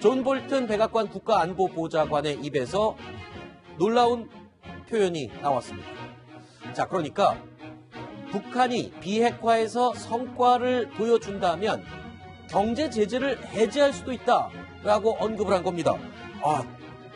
존 볼튼 백악관 국가안보보좌관의 입에서 놀라운 표현이 나왔습니다. 자, 그러니까 북한이 비핵화에서 성과를 보여준다면 경제 제재를 해제할 수도 있다라고 언급을 한 겁니다.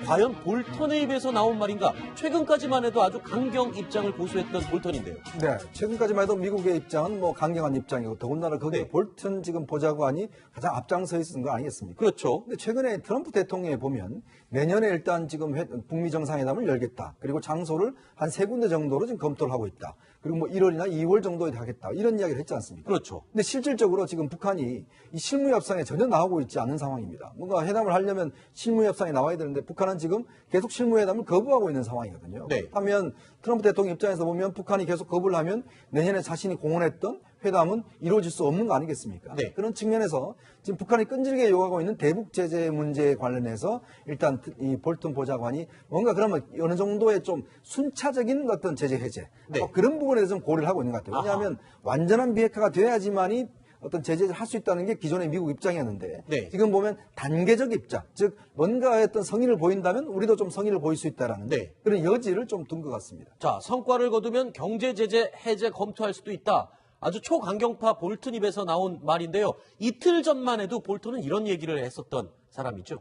과연 볼턴의 입에서 나온 말인가? 최근까지만 해도 아주 강경 입장을 고수했던 볼턴인데요. 네, 최근까지만 해도 미국의 입장은 뭐 강경한 입장이고 더군다나 거기에 네. 볼턴 지금 보좌관이 가장 앞장서 있는 거 아니겠습니까? 그렇죠. 근데 최근에 트럼프 대통령이 보면 내년에 일단 지금 북미 정상회담을 열겠다. 그리고 장소를 한 3군데 정도로 지금 검토를 하고 있다. 그리고 뭐 1월이나 2월 정도에 하겠다. 이런 이야기를 했지 않습니까? 그렇죠. 근데 실질적으로 지금 북한이 이 실무 협상에 전혀 나오고 있지 않은 상황입니다. 뭔가 회담을 하려면 실무 협상에 나와야 되는데 북한은 지금 계속 실무 회담을 거부하고 있는 상황이거든요. 네. 하면 트럼프 대통령 입장에서 보면 북한이 계속 거부를 하면 내년에 자신이 공언했던 회담은 이루어질 수 없는 거 아니겠습니까? 네. 그런 측면에서 지금 북한이 끈질기게 요구하고 있는 대북 제재 문제에 관련해서 일단 이 볼턴 보좌관이 뭔가 그러면 어느 정도의 좀 순차적인 어떤 제재 해제 네. 그런 부분에 대해서 좀 고려를 하고 있는 것 같아요. 왜냐하면 완전한 비핵화가 돼야지만이 어떤 제재를 할 수 있다는 게 기존의 미국 입장이었는데 네. 지금 보면 단계적 입장, 즉 뭔가의 어떤 성의를 보인다면 우리도 좀 성의를 보일 수 있다라는 네. 그런 여지를 좀 둔 것 같습니다. 자, 성과를 거두면 경제 제재 해제 검토할 수도 있다. 아주 초강경파 볼턴 입에서 나온 말인데요. 이틀 전만 해도 볼턴은 이런 얘기를 했었던 사람이죠.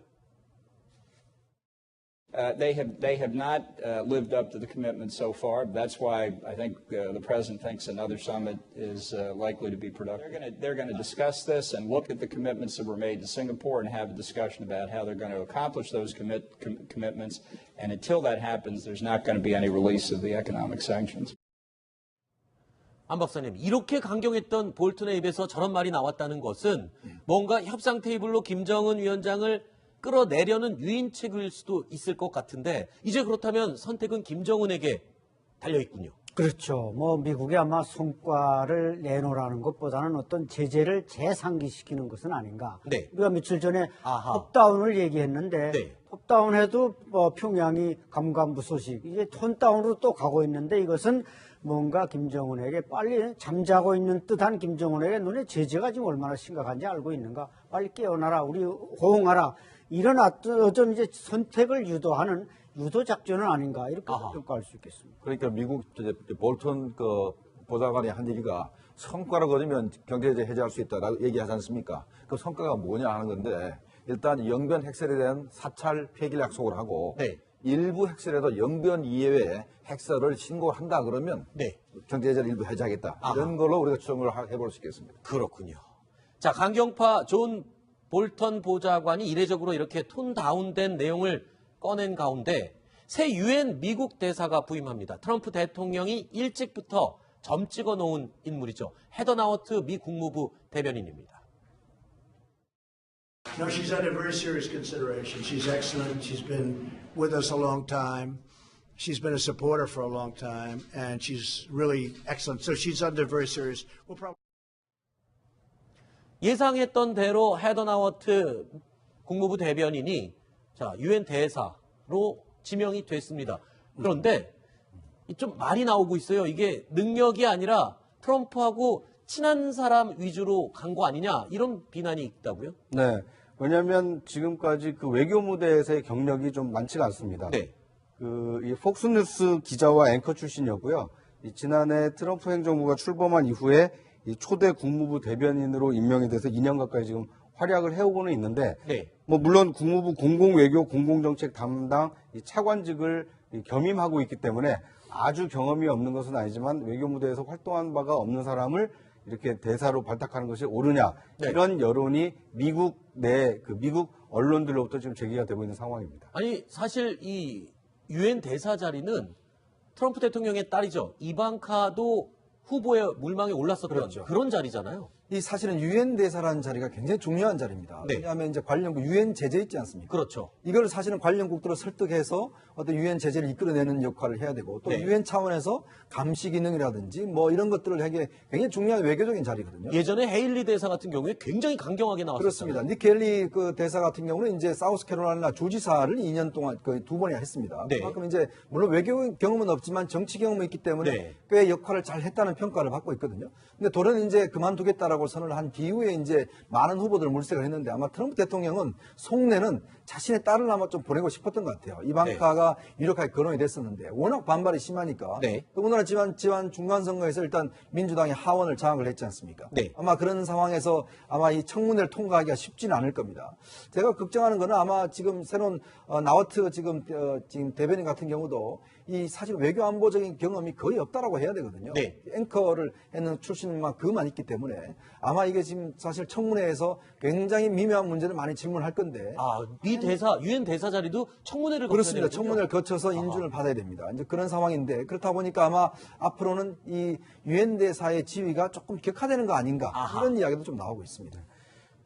They have not lived up to the commitment so far. That's why I think the president thinks another summit is likely to be productive. They're going to discuss this and look at the commitments that were made to Singapore and have a discussion about how they're going to accomplish those commitments. And until that happens, there's not going to be any release of the economic sanctions. 안 박사님, 이렇게 강경했던 볼턴의 입에서 저런 말이 나왔다는 것은 뭔가 협상 테이블로 김정은 위원장을 끌어내려는 유인책일 수도 있을 것 같은데 이제 그렇다면 선택은 김정은에게 달려있군요. 그렇죠. 뭐 미국이 아마 성과를 내놓으라는 것보다는 어떤 제재를 재상기시키는 것은 아닌가. 네. 우리가 며칠 전에 아하. 톱다운을 얘기했는데 네. 톱다운해도 평양이 감감무소식 이제 톤다운으로 또 가고 있는데 이것은 뭔가 김정은에게 빨리 잠자고 있는 듯한 김정은에게 눈에 제재가 지금 얼마나 심각한지 알고 있는가. 빨리 깨어나라. 우리 호응하라. 이런 어떤 이제 선택을 유도하는 유도 작전은 아닌가 이렇게 평가할 수 있겠습니다. 그러니까 미국 볼턴 보좌관이 한 얘기가 성과를 거두면 경제제재 해제할 수 있다라고 얘기하지 않습니까? 그 성과가 뭐냐 하는 건데 일단 영변 핵설에 대한 사찰 폐기를 약속을 하고 네. 일부 핵설에도 영변 이외에 핵설을 신고한다 그러면 네. 경제제재를 일부 해제하겠다. 이런 걸로 우리가 추정을 해볼 수 있겠습니다. 그렇군요. 자, 강경파 존 볼턴 보좌관이 이례적으로 이렇게 톤 다운된 내용을 꺼낸 가운데 새 유엔 미국 대사가 부임합니다. 트럼프 대통령이 일찍부터 점 찍어 놓은 인물이죠. 헤더 나워트 미 국무부 대변인입니다. No, she's under very serious consideration. She's excellent. She's been with us a long time. She's been a supporter for a long time, and she's really excellent. So she's under very serious. We'll probably. 예상했던 대로 헤더 나워트 국무부 대변인이 자, 유엔 대사로 지명이 됐습니다. 그런데 좀 말이 나오고 있어요. 이게 능력이 아니라 트럼프하고 친한 사람 위주로 간 거 아니냐 이런 비난이 있다고요? 네. 왜냐하면 지금까지 그 외교 무대에서의 경력이 좀 많지가 않습니다. 네. 이 폭스뉴스 기자와 앵커 출신이었고요. 지난해 트럼프 행정부가 출범한 이후에 이 초대 국무부 대변인으로 임명이 돼서 2년 가까이 지금 활약을 해오고는 있는데, 네. 뭐 물론 국무부 공공외교 공공정책 담당 이 차관직을 겸임하고 있기 때문에 아주 경험이 없는 것은 아니지만 외교 무대에서 활동한 바가 없는 사람을 이렇게 대사로 발탁하는 것이 옳으냐 네. 이런 여론이 미국 내 미국 언론들로부터 지금 제기가 되고 있는 상황입니다. 아니 사실 이 유엔 대사 자리는 트럼프 대통령의 딸이죠. 이방카도 후보에 물망에 올랐었던 그렇죠. 그런 자리잖아요. 이 사실은 유엔 대사라는 자리가 굉장히 중요한 자리입니다. 네. 왜냐하면 이제 관련국 유엔 제재 있지 않습니까? 그렇죠. 이걸 사실은 관련국들을 설득해서 어떤 유엔 제재를 이끌어내는 역할을 해야 되고 또 네. 유엔 차원에서 감시 기능이라든지 뭐 이런 것들을 하기에 굉장히 중요한 외교적인 자리거든요. 예전에 헤일리 대사 같은 경우에 굉장히 강경하게 나왔었잖아요. 그렇습니다. 닉 켈리 그 대사 같은 경우는 이제 사우스캐롤라이나 주지사를 2년 동안 거의 2번이나 했습니다. 네. 그만큼 이제 물론 외교 경험은 없지만 정치 경험이 있기 때문에 네. 꽤 역할을 잘 했다는 평가를 받고 있거든요. 근데 돌은 이제 그만두겠다라고 하겠다라고 선언을 한 뒤후에 이제 많은 후보들을 물색을 했는데 아마 트럼프 대통령은 속내는 자신의 딸을 아마 좀 보내고 싶었던 것 같아요. 이방카가 유력하게 거론이 됐었는데 워낙 반발이 심하니까. 네. 더군다나 지난 중간선거에서 일단 민주당이 하원을 장악을 했지 않습니까? 네. 아마 그런 상황에서 아마 이 청문회를 통과하기가 쉽지는 않을 겁니다. 제가 걱정하는 거는 아마 지금 새로운 나워트 지금 대변인 같은 경우도 이 사실 외교 안보적인 경험이 거의 없다라고 해야 되거든요. 네. 앵커를 했는 출신만 그만 있기 때문에 아마 이게 지금 사실 청문회에서 굉장히 미묘한 문제를 많이 질문할 건데. 유엔 대사 자리도 청문회를 거쳐야 그렇습니다. 되는군요. 청문회를 거쳐서 인준을 받아야 됩니다. 이제 그런 상황인데 그렇다 보니까 아마 앞으로는 이 유엔 대사의 지위가 조금 격화되는 거 아닌가 이런 이야기도 좀 나오고 있습니다.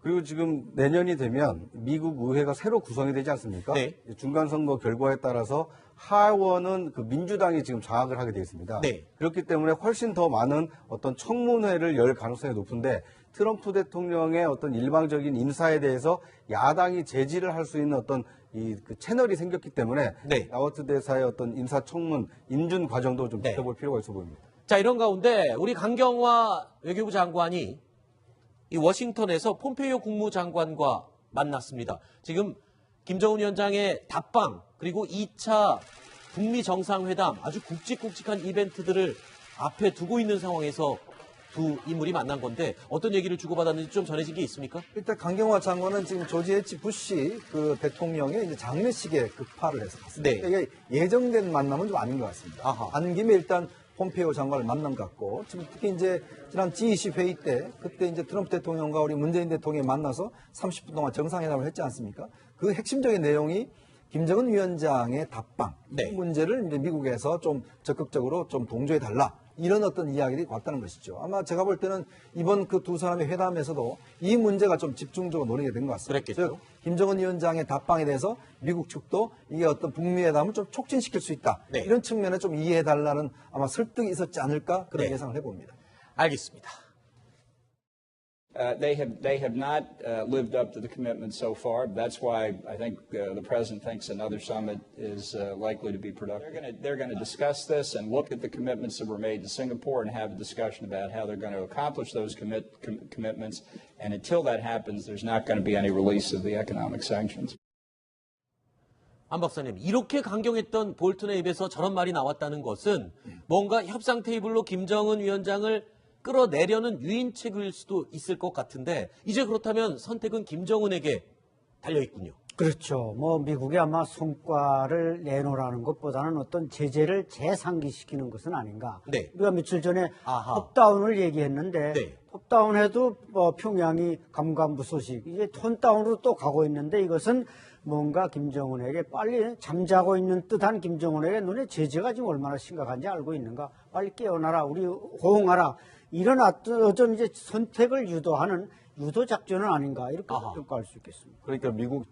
그리고 지금 내년이 되면 미국 의회가 새로 구성이 되지 않습니까? 네. 중간선거 결과에 따라서 하원은 그 민주당이 지금 장악을 하게 되어 있습니다. 네. 그렇기 때문에 훨씬 더 많은 어떤 청문회를 열 가능성이 높은데 트럼프 대통령의 어떤 일방적인 인사에 대해서 야당이 제지를 할 수 있는 어떤 그 채널이 생겼기 때문에 네. 나워트 대사의 어떤 인사청문 인준 과정도 좀 네. 지켜볼 필요가 있어 보입니다. 자, 이런 가운데 우리 강경화 외교부 장관이 이 워싱턴에서 폼페이오 국무장관과 만났습니다. 지금 김정은 위원장의 답방 그리고 2차 북미 정상회담 아주 굵직굵직한 이벤트들을 앞에 두고 있는 상황에서 두 인물이 만난 건데 어떤 얘기를 주고받았는지 좀 전해진 게 있습니까? 일단 강경화 장관은 지금 조지 H 부시 그 대통령의 이제 장례식에 급파를 해서 갔습니다. 네. 이게 예정된 만남은 좀 아닌 것 같습니다. 아하. 간 김에 일단 폼페이오 장관을 만난 것 같고 지금 특히 이제 지난 G20 회의 때 그때 이제 트럼프 대통령과 우리 문재인 대통령이 만나서 30분 동안 정상회담을 했지 않습니까? 그 핵심적인 내용이 김정은 위원장의 답방 네. 이 문제를 이제 미국에서 좀 적극적으로 좀 동조해 달라. 이런 어떤 이야기들이 왔다는 것이죠. 아마 제가 볼 때는 이번 그 두 사람의 회담에서도 이 문제가 좀 집중적으로 논의가 된 것 같습니다. 그랬겠죠. 즉, 김정은 위원장의 답방에 대해서 미국 측도 이게 어떤 북미 회담을 좀 촉진시킬 수 있다. 네. 이런 측면에 좀 이해해달라는 아마 설득이 있었지 않을까 그런 네. 예상을 해봅니다. 알겠습니다. They have not lived up to the commitment so far. That's why I think the president thinks another summit is likely to be productive. They're going to discuss this and look at the commitments that were made to Singapore and have a discussion about how they're going to accomplish those commitments. And until that happens, there's not going to be any release of the economic sanctions. 안 박사님, 이렇게 강경했던 볼튼의 입에서 저런 말이 나왔다는 것은 뭔가 협상 테이블로 김정은 위원장을 끌어내려는 유인책일 수도 있을 것 같은데 이제 그렇다면 선택은 김정은에게 달려있군요. 그렇죠. 뭐 미국이 아마 성과를 내놓으라는 것보다는 어떤 제재를 재상기시키는 것은 아닌가. 네. 우리가 며칠 전에 아하. 톱다운을 얘기했는데 네. 톱다운해도 평양이 감감무소식 이제 톤다운으로 또 가고 있는데 이것은 뭔가 김정은에게 빨리 잠자고 있는 듯한 김정은에게 눈에 제재가 지금 얼마나 심각한지 알고 있는가. 빨리 깨어나라. 우리 호응하라. 이런 어떤 이제 선택을 유도하는 유도 작전은 아닌가 이렇게 평가할 수 있겠습니다. 그러니까 미국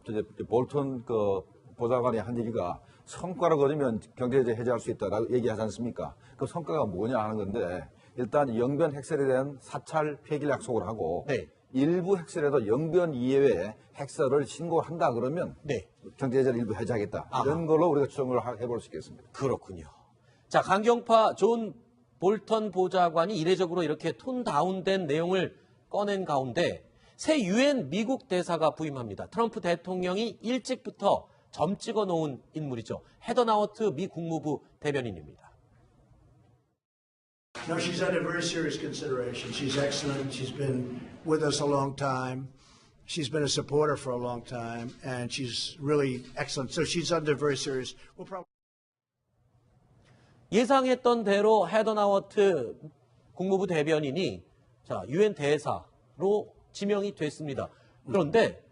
볼턴 그 보좌관의 한 얘기가 성과를 거두면 경제제재 해제할 수 있다라고 얘기하지 않습니까? 그 성과가 뭐냐 하는 건데 일단 영변 핵설에 대한 사찰 폐기를 약속을 하고 네. 일부 핵설에도 영변 이외에 핵설을 신고를 한다 그러면 네. 경제제재를 일부 해제하겠다. 아하. 이런 걸로 우리가 추정을 해볼 수 있겠습니다. 그렇군요. 자, 강경파 존 볼턴 보좌관이 이례적으로 이렇게 톤 다운된 내용을 꺼낸 가운데 새 유엔 미국 대사가 부임합니다. 트럼프 대통령이 일찍부터 점 찍어 놓은 인물이죠. 헤더 나워트 미 국무부 대변인입니다. No, she's under very serious consideration. She's excellent. She's been with us a long time. She's been a supporter for a long time, and she's really excellent. So she's under very serious. We'll probably. 예상했던 대로 헤더 나워트 국무부 대변인이 자, 유엔 대사로 지명이 됐습니다. 그런데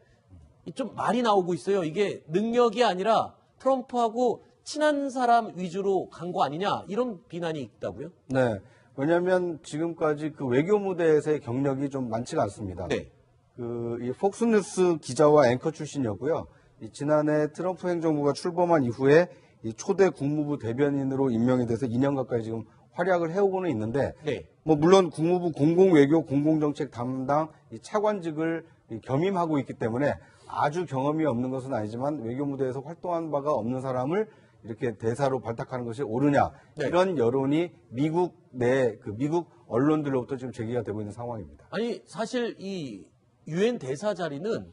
좀 말이 나오고 있어요. 이게 능력이 아니라 트럼프하고 친한 사람 위주로 간 거 아니냐 이런 비난이 있다고요? 네. 왜냐하면 지금까지 그 외교 무대에서의 경력이 좀 많지가 않습니다. 네. 이 폭스뉴스 기자와 앵커 출신이었고요. 지난해 트럼프 행정부가 출범한 이후에 이 초대 국무부 대변인으로 임명이 돼서 2년 가까이 지금 활약을 해오고는 있는데, 네. 뭐 물론 국무부 공공외교 공공정책 담당 이 차관직을 겸임하고 있기 때문에 아주 경험이 없는 것은 아니지만 외교 무대에서 활동한 바가 없는 사람을 이렇게 대사로 발탁하는 것이 옳으냐 네. 이런 여론이 미국 내 미국 언론들로부터 지금 제기가 되고 있는 상황입니다. 아니 사실 이 유엔 대사 자리는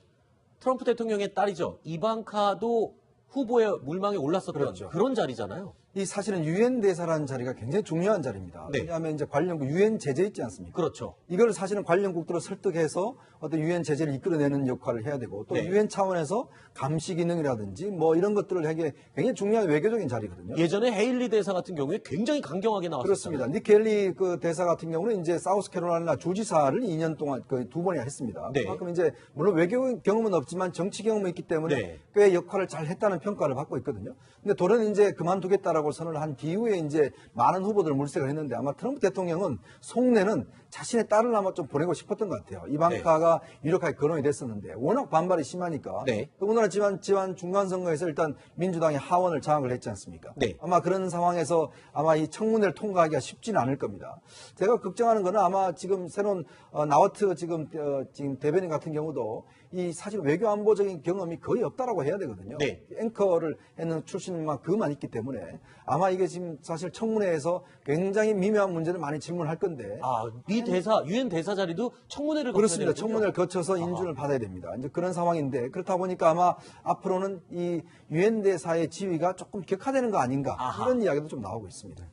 트럼프 대통령의 딸이죠. 이방카도 후보의 물망에 올랐었던 그렇죠. 그런 자리잖아요. 이 사실은 유엔 대사라는 자리가 굉장히 중요한 자리입니다. 네. 왜냐하면 이제 관련국 유엔 제재 있지 않습니까? 그렇죠. 이걸 사실은 관련국들을 설득해서 어떤 유엔 제재를 이끌어내는 역할을 해야 되고 또 네. 유엔 차원에서 감시 기능이라든지 뭐 이런 것들을 하기에 굉장히 중요한 외교적인 자리거든요. 예전에 헤일리 대사 같은 경우에 굉장히 강경하게 나왔었잖아요. 그렇습니다. 닉켈리 그 대사 같은 경우는 이제 사우스캐롤라이나 주지사를 2년 동안 거의 2번이나 했습니다. 네. 그만큼 이제 물론 외교 경험은 없지만 정치 경험이 있기 때문에 네. 꽤 역할을 잘 했다는 평가를 받고 있거든요. 근데 돌은 이제 그만두겠다라고 선언을 한 이후에 이제 많은 후보들 물색을 했는데 아마 트럼프 대통령은 속내는 자신의 딸을 아마 좀 보내고 싶었던 것 같아요. 이방카가 유력하게 거론이 됐었는데 워낙 반발이 심하니까. 네. 더군다나 지난 중간선거에서 일단 민주당이 하원을 장악을 했지 않습니까? 네. 아마 그런 상황에서 아마 이 청문회를 통과하기가 쉽지는 않을 겁니다. 제가 걱정하는 거는 아마 지금 새로운 나와트 지금 대변인 같은 경우도 이 사실 외교 안보적인 경험이 거의 없다라고 해야 되거든요. 네. 앵커를 했는 출신만 그만 있기 때문에 아마 이게 지금 사실 청문회에서 굉장히 미묘한 문제를 많이 질문할 건데. 아, 미 대사, 유엔 대사 자리도 청문회를 거쳐야 그렇습니다. 되는군요. 청문회를 거쳐서 인준을 받아야 됩니다. 이제 그런 상황인데 그렇다 보니까 아마 앞으로는 이 유엔 대사의 지위가 조금 격화되는 거 아닌가 아하. 이런 이야기도 좀 나오고 있습니다.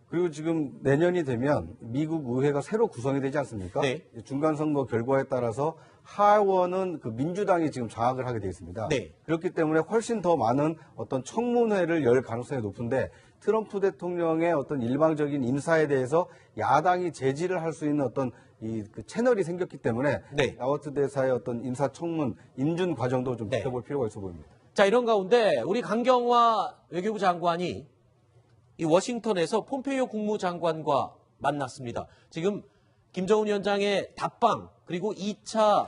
그리고 지금 내년이 되면 미국 의회가 새로 구성이 되지 않습니까? 네. 중간 선거 결과에 따라서 하원은 민주당이 지금 장악을 하게 되어 있습니다. 네. 그렇기 때문에 훨씬 더 많은 어떤 청문회를 열 가능성이 높은데 트럼프 대통령의 어떤 일방적인 인사에 대해서 야당이 제지를 할 수 있는 어떤 그 채널이 생겼기 때문에 네. 나와트 대사의 어떤 인사청문 인준 과정도 좀 네. 지켜볼 필요가 있어 보입니다. 자, 이런 가운데 우리 강경화 외교부 장관이 이 워싱턴에서 폼페이오 국무장관과 만났습니다. 지금 김정은 위원장의 답방 그리고 2차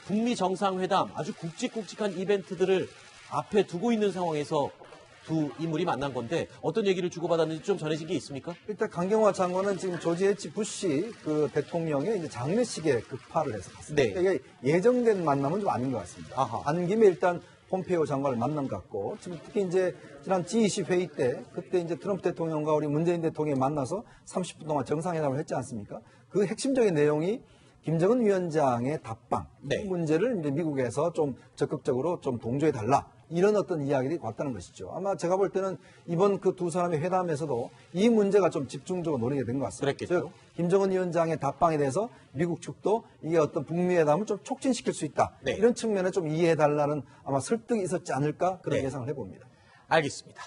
북미 정상회담 아주 굵직굵직한 이벤트들을 앞에 두고 있는 상황에서 두 인물이 만난 건데 어떤 얘기를 주고받았는지 좀 전해진 게 있습니까? 일단 강경화 장관은 지금 조지 H 부시 그 대통령의 이제 장례식에 급파를 해서 갔습니다. 네. 이게 예정된 만남은 좀 아닌 것 같습니다. 아하. 간 김에 일단 폼페이오 장관을 만난 것 같고 지금 특히 이제 지난 G20 회의 때 그때 이제 트럼프 대통령과 우리 문재인 대통령이 만나서 30분 동안 정상회담을 했지 않습니까? 그 핵심적인 내용이 김정은 위원장의 답방 네. 이 문제를 이제 미국에서 좀 적극적으로 좀 동조해 달라. 이런 어떤 이야기들이 왔다는 것이죠. 아마 제가 볼 때는 이번 그 두 사람의 회담에서도 이 문제가 좀 집중적으로 논의가 된 것 같습니다. 그랬겠죠. 즉, 김정은 위원장의 답방에 대해서 미국 측도 이게 어떤 북미 회담을 좀 촉진시킬 수 있다. 네. 이런 측면에 좀 이해해달라는 아마 설득이 있었지 않을까 그런 네. 예상을 해봅니다. 알겠습니다.